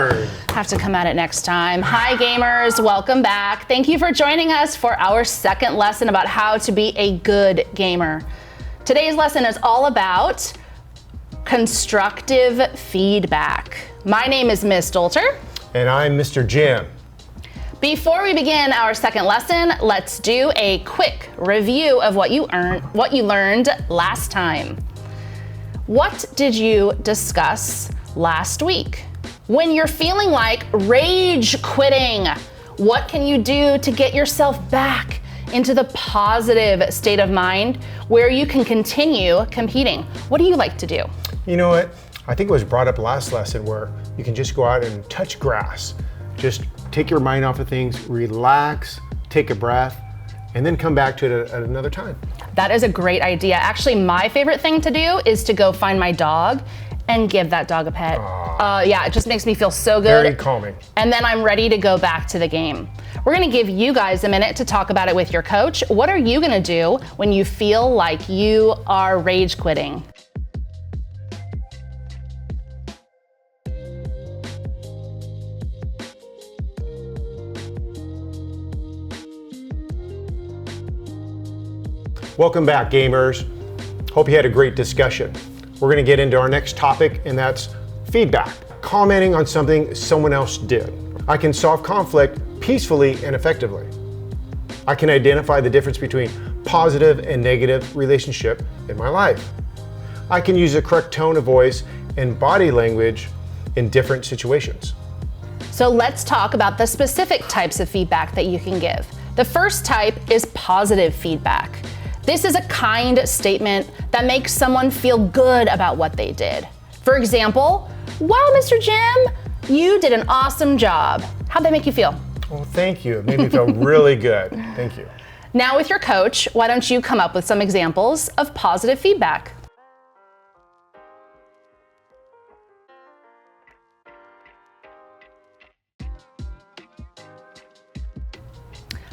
darn. Have to come at it next time. Hi gamers, welcome back. Thank you for joining us for our second lesson about how to be a good gamer. Today's lesson is all about constructive feedback. My name is Miss Dolter. And I'm Mr. Jim. Before we begin our second lesson, let's do a quick review of what you learned last time. What did you discuss last week? When you're feeling like rage quitting, what can you do to get yourself back into the positive state of mind where you can continue competing? What do you like to do? You know what? I think it was brought up last lesson where you can just go out and touch grass. Just take your mind off of things, relax, take a breath, and then come back to it at another time. That is a great idea. Actually, my favorite thing to do is to go find my dog and give that dog a pet. Yeah, it just makes me feel so good. Very calming. And then I'm ready to go back to the game. We're gonna give you guys a minute to talk about it with your coach. What are you gonna do when you feel like you are rage quitting? Welcome back, gamers. Hope you had a great discussion. We're going to get into our next topic, and that's feedback, commenting on something someone else did. I can solve conflict peacefully and effectively. I can identify the difference between positive and negative relationship in my life. I can use the correct tone of voice and body language in different situations. So let's talk about the specific types of feedback that you can give. The first type is positive feedback. This is a kind statement that makes someone feel good about what they did. For example, wow, Mr. Jim, you did an awesome job. How'd that make you feel? Well, thank you. It made me feel really good. Thank you. Now with your coach, why don't you come up with some examples of positive feedback?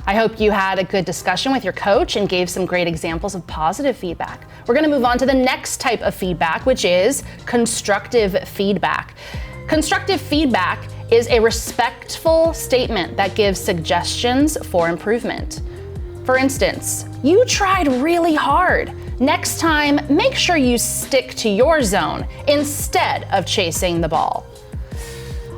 I hope you had a good discussion with your coach and gave some great examples of positive feedback. We're gonna move on to the next type of feedback, which is constructive feedback. Constructive feedback is a respectful statement that gives suggestions for improvement. For instance, you tried really hard. Next time, make sure you stick to your zone instead of chasing the ball.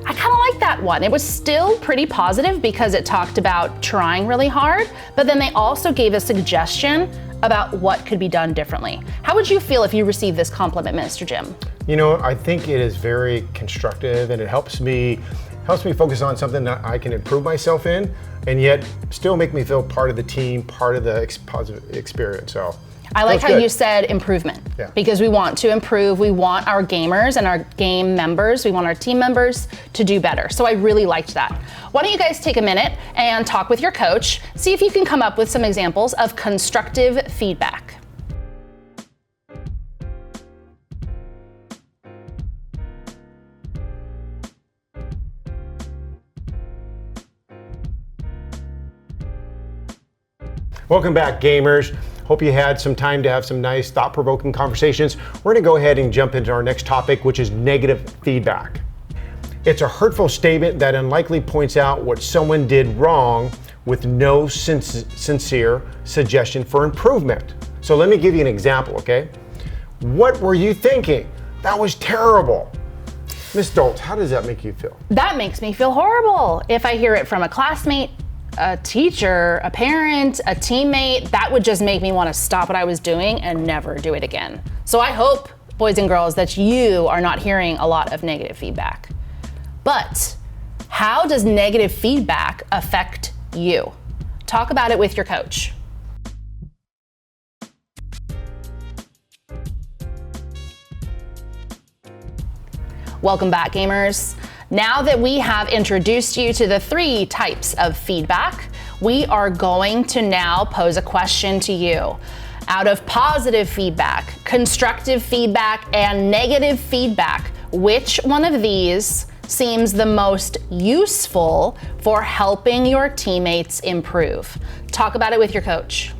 I kind of like that one. It was still pretty positive because it talked about trying really hard, but then they also gave a suggestion about what could be done differently. How would you feel if you received this compliment, Mr. Jim? You know, I think it is very constructive, and it helps me focus on something that I can improve myself in, and yet still make me feel part of the team, part of the positive experience. So I like how you said improvement, because we want to improve. We want our gamers and our game members, we want our team members to do better. So I really liked that. Why don't you guys take a minute and talk with your coach, see if you can come up with some examples of constructive feedback. Welcome back, gamers. Hope you had some time to have some nice thought-provoking conversations. We're gonna go ahead and jump into our next topic, which is negative feedback. It's a hurtful statement that unlikely points out what someone did wrong with no sincere suggestion for improvement. So let me give you an example, okay? What were you thinking? That was terrible. Ms. Doltz, how does that make you feel? That makes me feel horrible. If I hear it from a classmate, a teacher, a parent, a teammate, that would just make me want to stop what I was doing and never do it again. So I hope, boys and girls, that you are not hearing a lot of negative feedback. But how does negative feedback affect you? Talk about it with your coach. Welcome back, gamers. Now that we have introduced you to the 3 types of feedback, we are going to now pose a question to you. Out of positive feedback, constructive feedback, and negative feedback, which one of these seems the most useful for helping your teammates improve? Talk about it with your coach.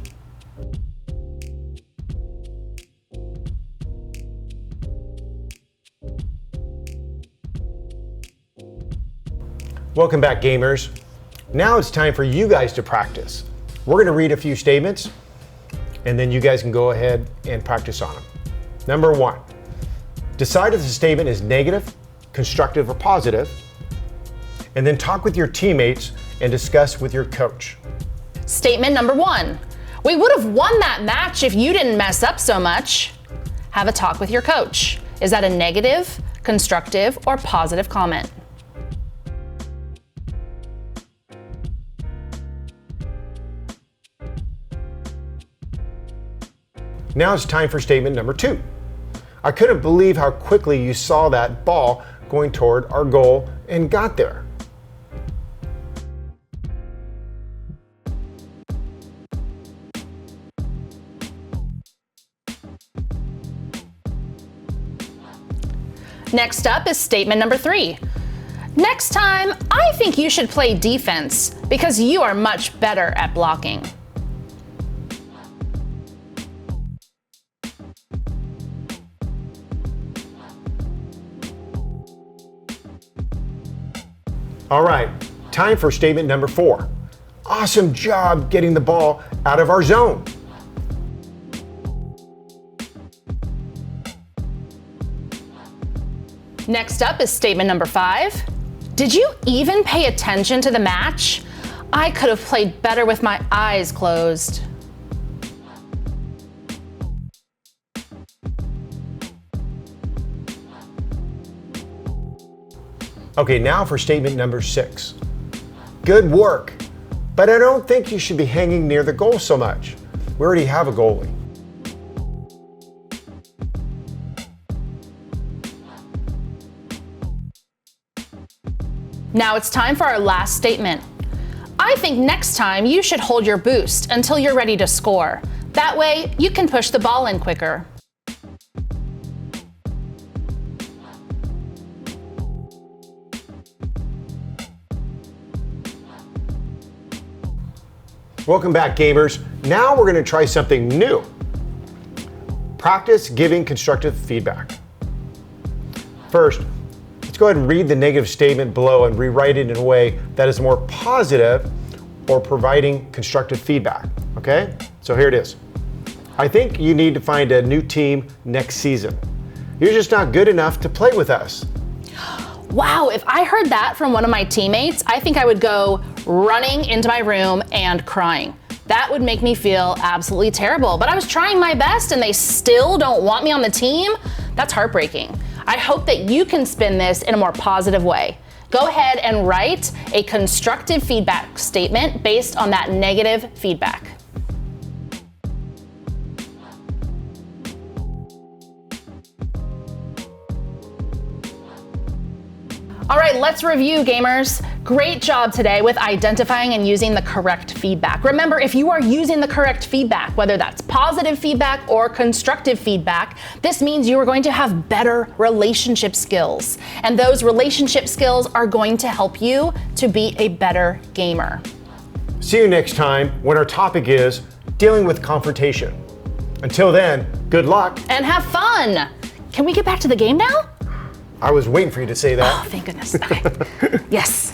Welcome back, gamers. Now it's time for you guys to practice. We're going to read a few statements, and then you guys can go ahead and practice on them. Number 1, decide if the statement is negative, constructive, or positive, and then talk with your teammates and discuss with your coach. Statement number 1, we would have won that match if you didn't mess up so much. Have a talk with your coach. Is that a negative, constructive, or positive comment? Now it's time for statement number 2. I couldn't believe how quickly you saw that ball going toward our goal and got there. Next up is statement number 3. Next time, I think you should play defense because you are much better at blocking. All right, time for statement number 4. Awesome job getting the ball out of our zone. Next up is statement number 5. Did you even pay attention to the match? I could have played better with my eyes closed. Okay, now for statement number 6. Good work, but I don't think you should be hanging near the goal so much. We already have a goalie. Now it's time for our last statement. I think next time you should hold your boost until you're ready to score. That way, you can push the ball in quicker. Welcome back, gamers. Now we're going to try something new. Practice giving constructive feedback. First, let's go ahead and read the negative statement below and rewrite it in a way that is more positive or providing constructive feedback, okay? So here it is. I think you need to find a new team next season. You're just not good enough to play with us. Wow, if I heard that from one of my teammates, I think I would go running into my room and crying. That would make me feel absolutely terrible. But I was trying my best and they still don't want me on the team? That's heartbreaking. I hope that you can spin this in a more positive way. Go ahead and write a constructive feedback statement based on that negative feedback. All right, let's review, gamers. Great job today with identifying and using the correct feedback. Remember, if you are using the correct feedback, whether that's positive feedback or constructive feedback, this means you are going to have better relationship skills. And those relationship skills are going to help you to be a better gamer. See you next time when our topic is dealing with confrontation. Until then, good luck. And have fun. Can we get back to the game now? I was waiting for you to say that. Oh, thank goodness. Okay. Yes.